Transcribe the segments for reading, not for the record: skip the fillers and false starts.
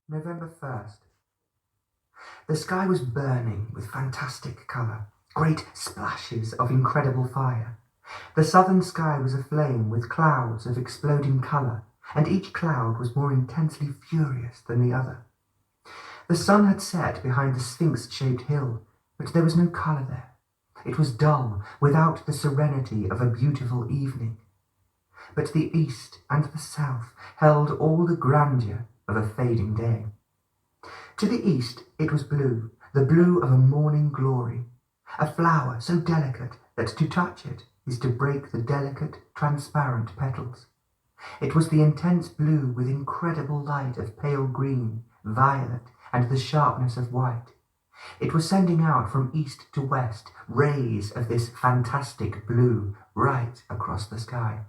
November 1st. The sky was burning with fantastic colour, great splashes of incredible fire. The southern sky was aflame with clouds of exploding colour, and each cloud was more intensely furious than the other. The sun had set behind the sphinx-shaped hill, but there was no colour there. It was dull, without the serenity of a beautiful evening. But the east and the south held all the grandeur of a fading day. To the east it was blue, the blue of a morning glory, a flower so delicate that to touch it is to break the delicate, transparent petals. It was the intense blue with incredible light of pale green, violet, and the sharpness of white. It was sending out from east to west rays of this fantastic blue right across the sky.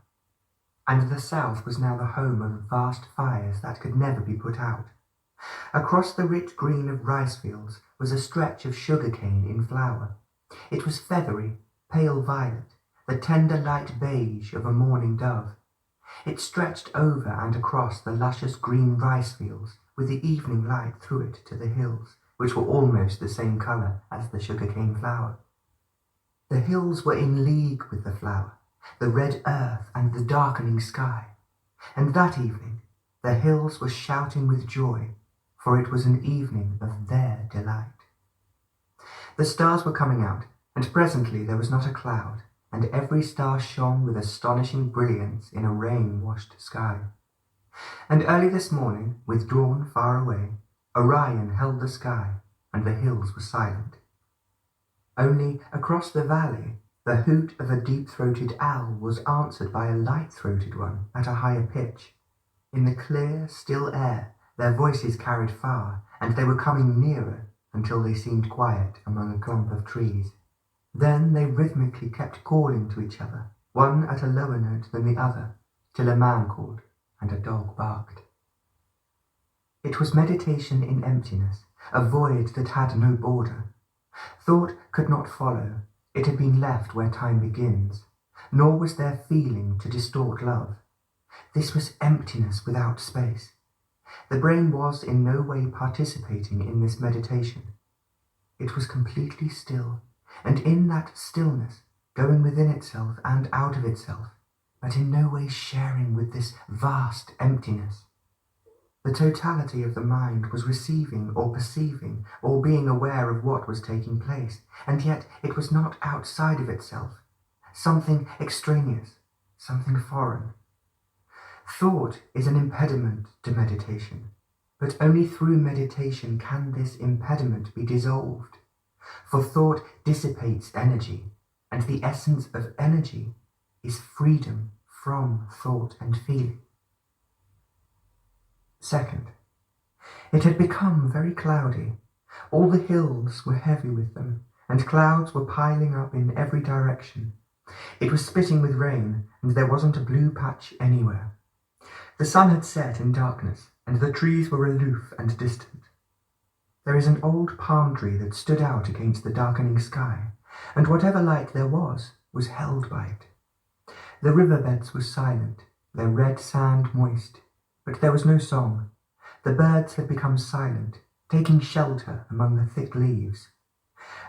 And the south was now the home of vast fires that could never be put out. Across the rich green of rice fields was a stretch of sugar cane in flower. It was feathery, pale violet, the tender light beige of a mourning dove. It stretched over and across the luscious green rice fields with the evening light through it to the hills, which were almost the same colour as the sugar cane flower. The hills were in league with the flower, the red earth and the darkening sky, and that evening the hills were shouting with joy, for it was an evening of their delight. The stars were coming out, and presently there was not a cloud, and every star shone with astonishing brilliance in a rain-washed sky. And early this morning, with dawn far away, Orion held the sky, and the hills were silent. Only across the valley the hoot of a deep-throated owl was answered by a light-throated one at a higher pitch. In the clear, still air their voices carried far, and they were coming nearer until they seemed quiet among a clump of trees. Then they rhythmically kept calling to each other, one at a lower note than the other, till a man called and a dog barked. It was meditation in emptiness, a void that had no border. Thought could not follow, it had been left where time begins, nor was there feeling to distort love. This was emptiness without space. The brain was in no way participating in this meditation. It was completely still, and in that stillness, going within itself and out of itself, but in no way sharing with this vast emptiness. The totality of the mind was receiving or perceiving or being aware of what was taking place, and yet it was not outside of itself, something extraneous, something foreign. Thought is an impediment to meditation, but only through meditation can this impediment be dissolved, for thought dissipates energy, and the essence of energy is freedom from thought and feeling. Second, it had become very cloudy. All the hills were heavy with them, and clouds were piling up in every direction. It was spitting with rain, and there wasn't a blue patch anywhere. The sun had set in darkness, and the trees were aloof and distant. There is an old palm tree that stood out against the darkening sky, and whatever light there was held by it. The riverbeds were silent, their red sand moist, but there was no song. The birds had become silent, taking shelter among the thick leaves.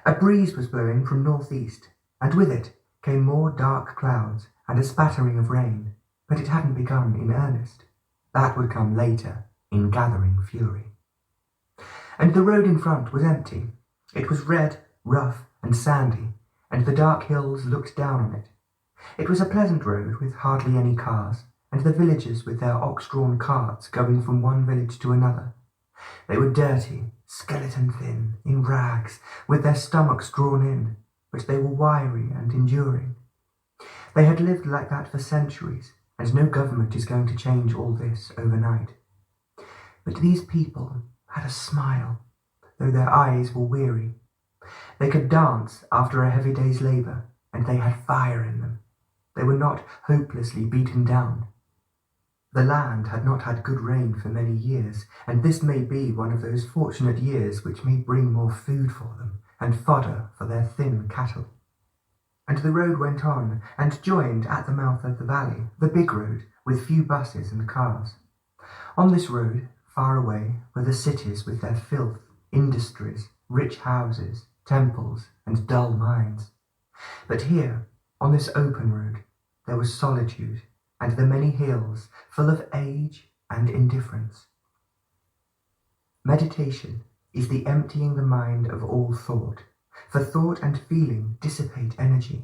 A breeze was blowing from northeast, and with it came more dark clouds and a spattering of rain, but it hadn't begun in earnest. That would come later, in gathering fury. And the road in front was empty. It was red, rough, and sandy, and the dark hills looked down on it. It was a pleasant road with hardly any cars, and the villagers with their ox-drawn carts going from one village to another. They were dirty, skeleton-thin, in rags, with their stomachs drawn in, but they were wiry and enduring. They had lived like that for centuries, and no government is going to change all this overnight. But these people had a smile, though their eyes were weary. They could dance after a heavy day's labour, and they had fire in them. They were not hopelessly beaten down. The land had not had good rain for many years, and this may be one of those fortunate years which may bring more food for them, and fodder for their thin cattle. And the road went on, and joined at the mouth of the valley, the big road, with few buses and cars. On this road, far away were the cities with their filth, industries, rich houses, temples, and dull minds. But here, on this open road, there was solitude, and the many hills full of age and indifference. Meditation is the emptying the mind of all thought, for thought and feeling dissipate energy.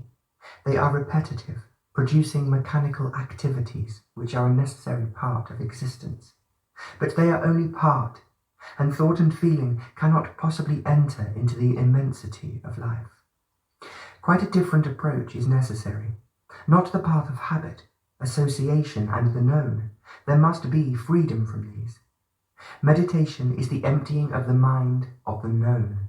They are repetitive, producing mechanical activities which are a necessary part of existence. But they are only part, and thought and feeling cannot possibly enter into the immensity of life. Quite a different approach is necessary, not the path of habit, association, and the known. There must be freedom from these. Meditation is the emptying of the mind of the known.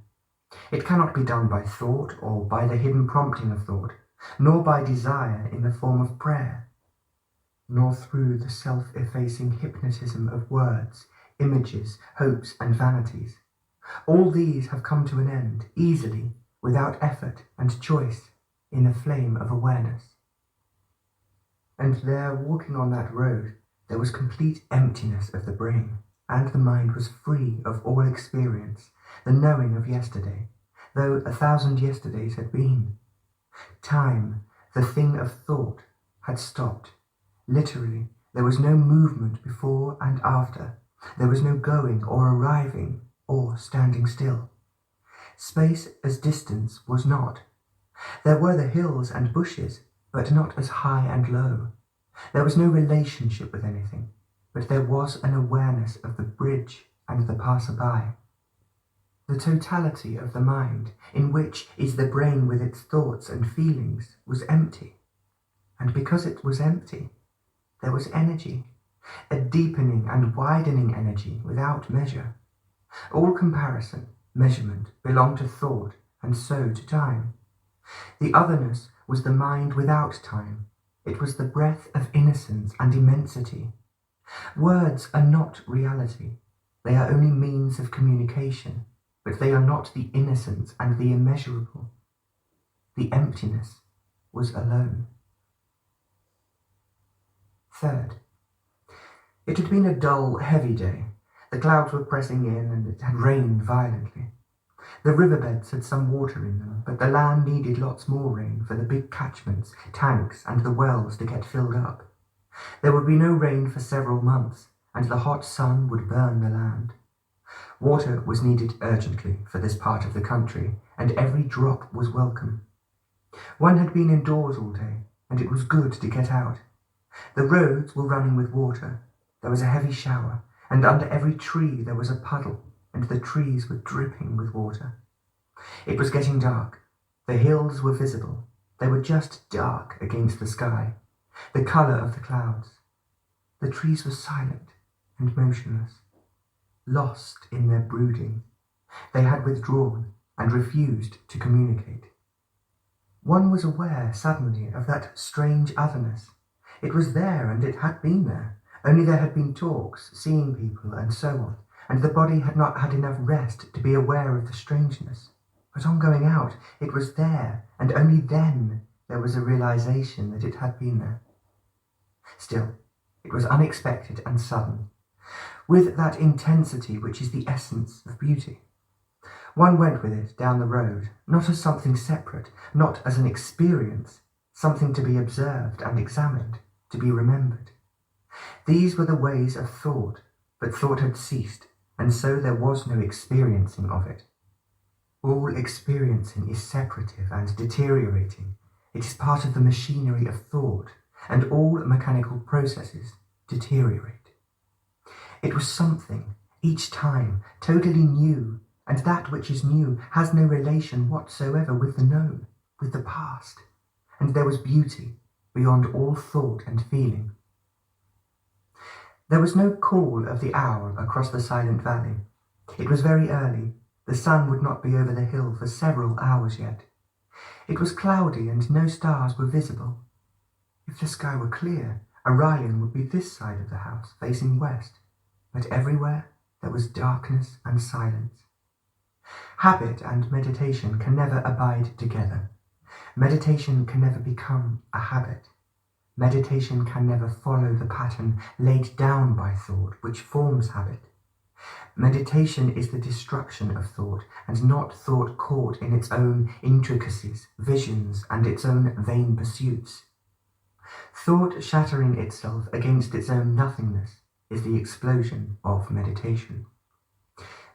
It cannot be done by thought or by the hidden prompting of thought, nor by desire in the form of prayer, nor through the self-effacing hypnotism of words, images, hopes, and vanities. All these have come to an end, easily, without effort and choice, in the flame of awareness. And there, walking on that road, there was complete emptiness of the brain, and the mind was free of all experience, the knowing of yesterday, though 1,000 yesterdays had been. Time, the thing of thought, had stopped. Literally, there was no movement before and after. There was no going or arriving or standing still. Space as distance was not. There were the hills and bushes, but not as high and low. There was no relationship with anything, but there was an awareness of the bridge and the passer-by. The totality of the mind, in which is the brain with its thoughts and feelings, was empty. And because it was empty, there was energy, a deepening and widening energy without measure. All comparison, measurement, belonged to thought, and so to time. The otherness was the mind without time. It was the breath of innocence and immensity. Words are not reality. They are only means of communication, but they are not the innocence and the immeasurable. The emptiness was alone. Third, it had been a dull, heavy day. The clouds were pressing in, and it had rained violently. The riverbeds had some water in them, but the land needed lots more rain for the big catchments, tanks, and the wells to get filled up. There would be no rain for several months, and the hot sun would burn the land. Water was needed urgently for this part of the country, and every drop was welcome. One had been indoors all day, and it was good to get out. The roads were running with water. There was a heavy shower, and under every tree there was a puddle, and the trees were dripping with water. It was getting dark. The hills were visible. They were just dark against the sky, the colour of the clouds. The trees were silent and motionless, lost in their brooding. They had withdrawn and refused to communicate. One was aware suddenly of that strange otherness. It was there, and it had been there, only there had been talks, seeing people, and so on, and the body had not had enough rest to be aware of the strangeness. But on going out, it was there, and only then there was a realization that it had been there. Still, it was unexpected and sudden, with that intensity which is the essence of beauty. One went with it down the road, not as something separate, not as an experience, something to be observed and examined, to be remembered. These were the ways of thought, but thought had ceased, and so there was no experiencing of it. All experiencing is separative and deteriorating. It is part of the machinery of thought, and all mechanical processes deteriorate. It was something, each time, totally new, and that which is new has no relation whatsoever with the known, with the past, and there was beauty beyond all thought and feeling. There was no call of the hour across the silent valley. It was very early. The sun would not be over the hill for several hours yet. It was cloudy and no stars were visible. If the sky were clear, Orion would be this side of the house, facing west, but everywhere there was darkness and silence. Habit and meditation can never abide together. Meditation can never become a habit. Meditation can never follow the pattern laid down by thought, which forms habit. Meditation is the destruction of thought, and not thought caught in its own intricacies, visions, and its own vain pursuits. Thought shattering itself against its own nothingness is the explosion of meditation.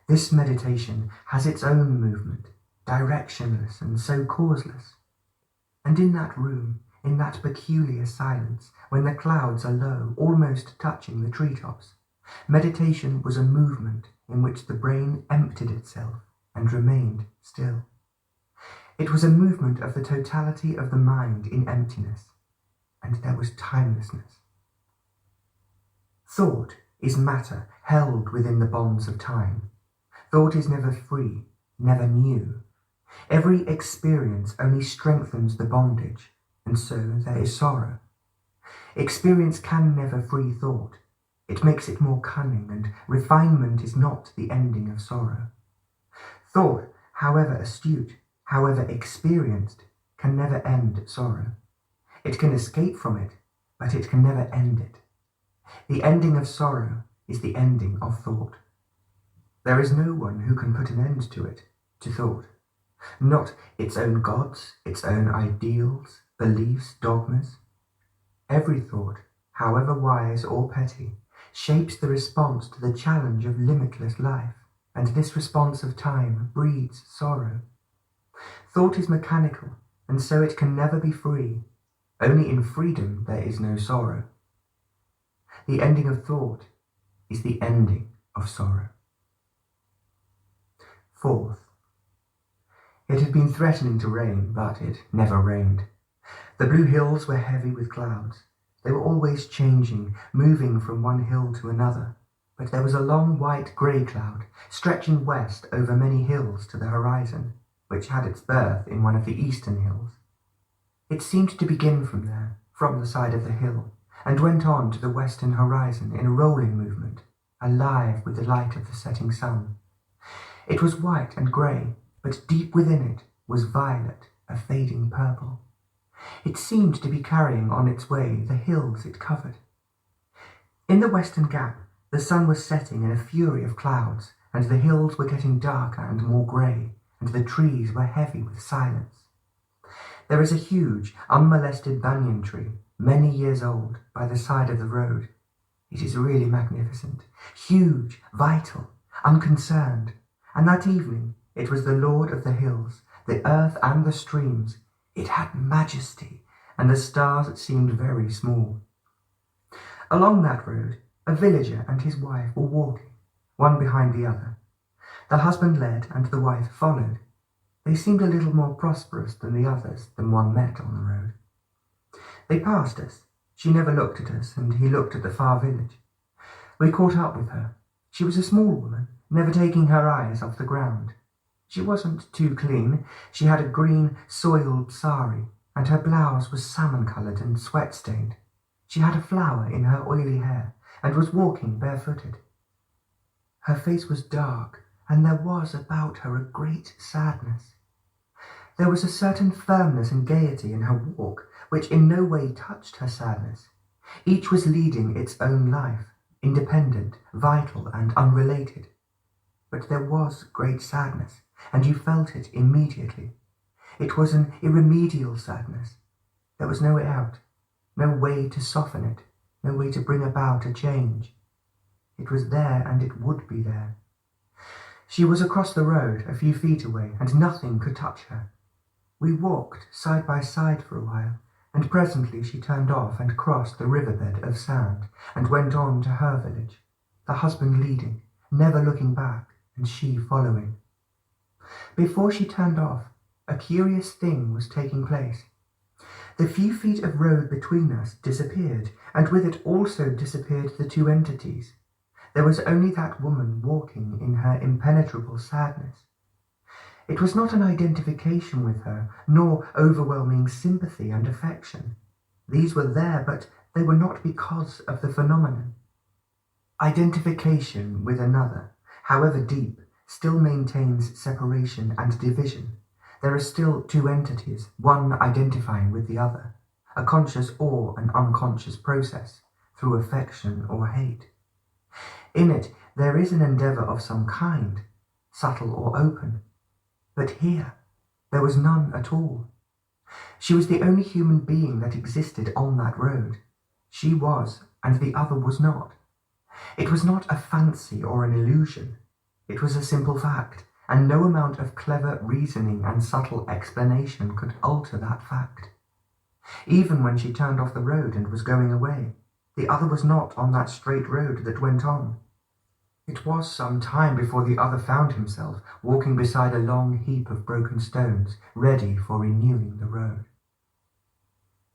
This meditation has its own movement, directionless and so causeless. And in that room, in that peculiar silence, when the clouds are low, almost touching the treetops, meditation was a movement in which the brain emptied itself and remained still. It was a movement of the totality of the mind in emptiness, and there was timelessness. Thought is matter held within the bonds of time. Thought is never free, never new. Every experience only strengthens the bondage, and so there is sorrow. Experience can never free thought. It makes it more cunning, and refinement is not the ending of sorrow. Thought, however astute, however experienced, can never end sorrow. It can escape from it, but it can never end it. The ending of sorrow is the ending of thought. There is no one who can put an end to it, to thought. Not its own gods, its own ideals, beliefs, dogmas. Every thought, however wise or petty, shapes the response to the challenge of limitless life, and this response of time breeds sorrow. Thought is mechanical, and so it can never be free. Only in freedom there is no sorrow. The ending of thought is the ending of sorrow. Fourth, it had been threatening to rain, but it never rained. The blue hills were heavy with clouds. They were always changing, moving from one hill to another, but there was a long white grey cloud stretching west over many hills to the horizon, which had its birth in one of the eastern hills. It seemed to begin from there, from the side of the hill, and went on to the western horizon in a rolling movement, alive with the light of the setting sun. It was white and grey, but deep within it was violet, a fading purple. It seemed to be carrying on its way the hills it covered. In the western gap, the sun was setting in a fury of clouds, and the hills were getting darker and more grey, and the trees were heavy with silence. There is a huge, unmolested banyan tree, many years old, by the side of the road. It is really magnificent, huge, vital, unconcerned, and that evening it was the lord of the hills, the earth and the streams. It had majesty, and the stars seemed very small. Along that road, a villager and his wife were walking, one behind the other. The husband led, and the wife followed. They seemed a little more prosperous than the others, than one met on the road. They passed us. She never looked at us, and he looked at the far village. We caught up with her. She was a small woman, never taking her eyes off the ground. She wasn't too clean. She had a green, soiled sari, and her blouse was salmon-coloured and sweat-stained. She had a flower in her oily hair, and was walking barefooted. Her face was dark, and there was about her a great sadness. There was a certain firmness and gaiety in her walk, which in no way touched her sadness. Each was leading its own life, independent, vital, and unrelated. But there was great sadness, and you felt it immediately. It was an irremediable sadness. There was no way out, no way to soften it, no way to bring about a change. It was there, and it would be there. She was across the road, a few feet away, and nothing could touch her. We walked side by side for a while, and presently she turned off and crossed the riverbed of sand, and went on to her village, the husband leading, never looking back, and she following. Before she turned off, a curious thing was taking place. The few feet of road between us disappeared, and with it also disappeared the two entities. There was only that woman walking in her impenetrable sadness. It was not an identification with her, nor overwhelming sympathy and affection. These were there, but they were not because of the phenomenon. Identification with another, however deep, still maintains separation and division. There are still two entities, one identifying with the other, a conscious or an unconscious process, through affection or hate. In it, there is an endeavour of some kind, subtle or open. But here there was none at all. She was the only human being that existed on that road. She was, and the other was not. It was not a fancy or an illusion. It was a simple fact, and no amount of clever reasoning and subtle explanation could alter that fact. Even when she turned off the road and was going away, the other was not on that straight road that went on. It was some time before the other found himself walking beside a long heap of broken stones, ready for renewing the road.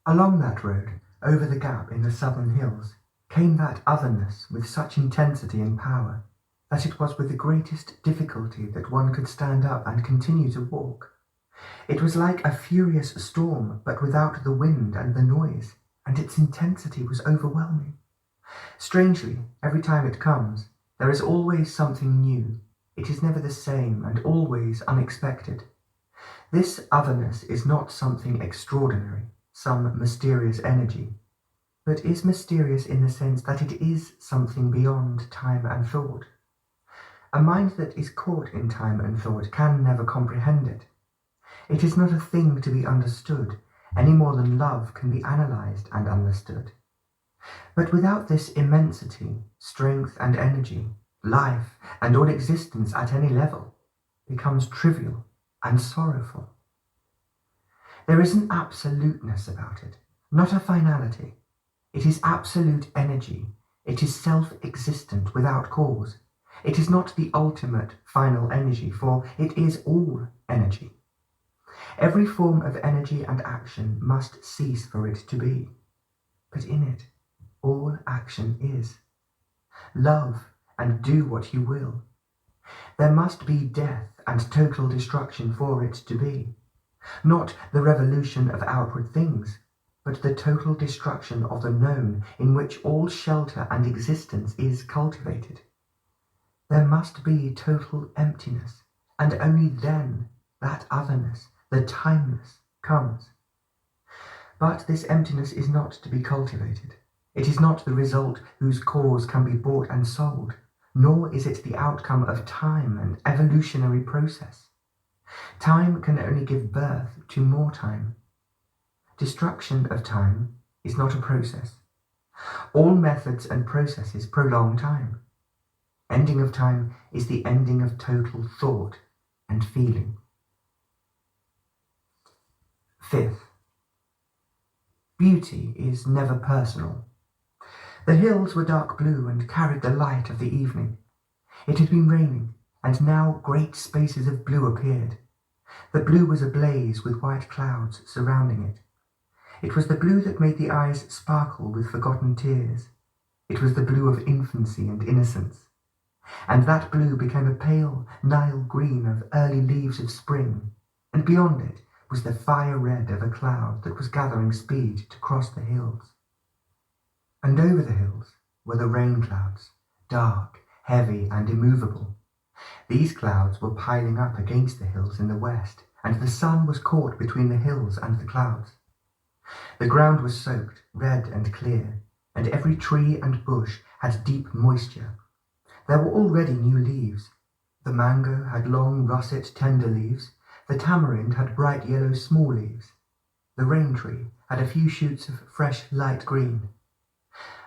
Along that road, over the gap in the southern hills, came that otherness with such intensity and power that it was with the greatest difficulty that one could stand up and continue to walk. It was like a furious storm, but without the wind and the noise, and its intensity was overwhelming. Strangely, every time it comes, there is always something new. It is never the same and always unexpected. This otherness is not something extraordinary, some mysterious energy, but is mysterious in the sense that it is something beyond time and thought. A mind that is caught in time and thought can never comprehend it. It is not a thing to be understood, any more than love can be analysed and understood. But without this immensity, strength and energy, life and all existence at any level becomes trivial and sorrowful. There is an absoluteness about it, not a finality. It is absolute energy. It is self-existent without cause. It is not the ultimate final energy, for it is all energy. Every form of energy and action must cease for it to be, but in it all action is. Love and do what you will. There must be death and total destruction for it to be, not the revolution of outward things, but the total destruction of the known in which all shelter and existence is cultivated. There must be total emptiness, and only then that otherness, the timeless, comes. But this emptiness is not to be cultivated. It is not the result whose cause can be bought and sold, nor is it the outcome of time and evolutionary process. Time can only give birth to more time. Destruction of time is not a process. All methods and processes prolong time. Ending of time is the ending of total thought and feeling. Fifth, beauty is never personal. The hills were dark blue and carried the light of the evening. It had been raining, and now great spaces of blue appeared. The blue was ablaze with white clouds surrounding it. It was the blue that made the eyes sparkle with forgotten tears. It was the blue of infancy and innocence. And that blue became a pale Nile green of early leaves of spring, and beyond it was the fire red of a cloud that was gathering speed to cross the hills. And over the hills were the rain clouds, dark, heavy, and immovable. These clouds were piling up against the hills in the west, and the sun was caught between the hills and the clouds. The ground was soaked, red and clear, and every tree and bush had deep moisture. There were already new leaves. The mango had long, russet, tender leaves. The tamarind had bright yellow small leaves. The rain tree had a few shoots of fresh light green.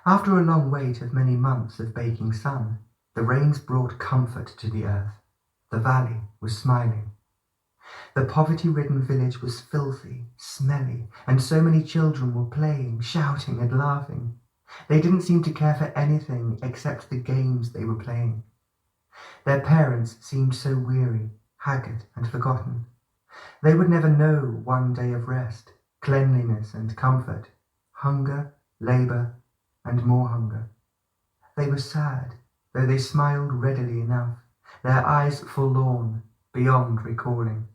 After a long wait of many months of baking sun, the rains brought comfort to the earth. The valley was smiling. The poverty-ridden village was filthy, smelly, and so many children were playing, shouting and laughing. They didn't seem to care for anything except the games they were playing. Their parents seemed so weary, haggard, and forgotten. They would never know one day of rest, cleanliness and comfort, hunger, labour, and more hunger. They were sad, though they smiled readily enough, their eyes forlorn, beyond recalling.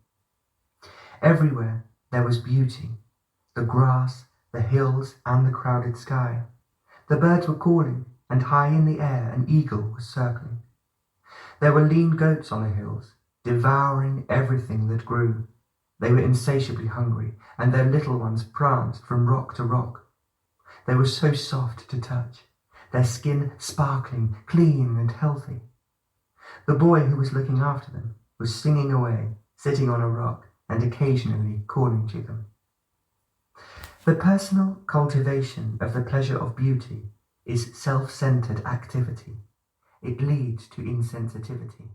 Everywhere there was beauty, the grass, the hills, and the crowded sky. The birds were calling, and high in the air an eagle was circling. There were lean goats on the hills, devouring everything that grew. They were insatiably hungry, and their little ones pranced from rock to rock. They were so soft to touch, their skin sparkling, clean and healthy. The boy who was looking after them was singing away, sitting on a rock and occasionally calling to them. The personal cultivation of the pleasure of beauty is self-centered activity. It leads to insensitivity.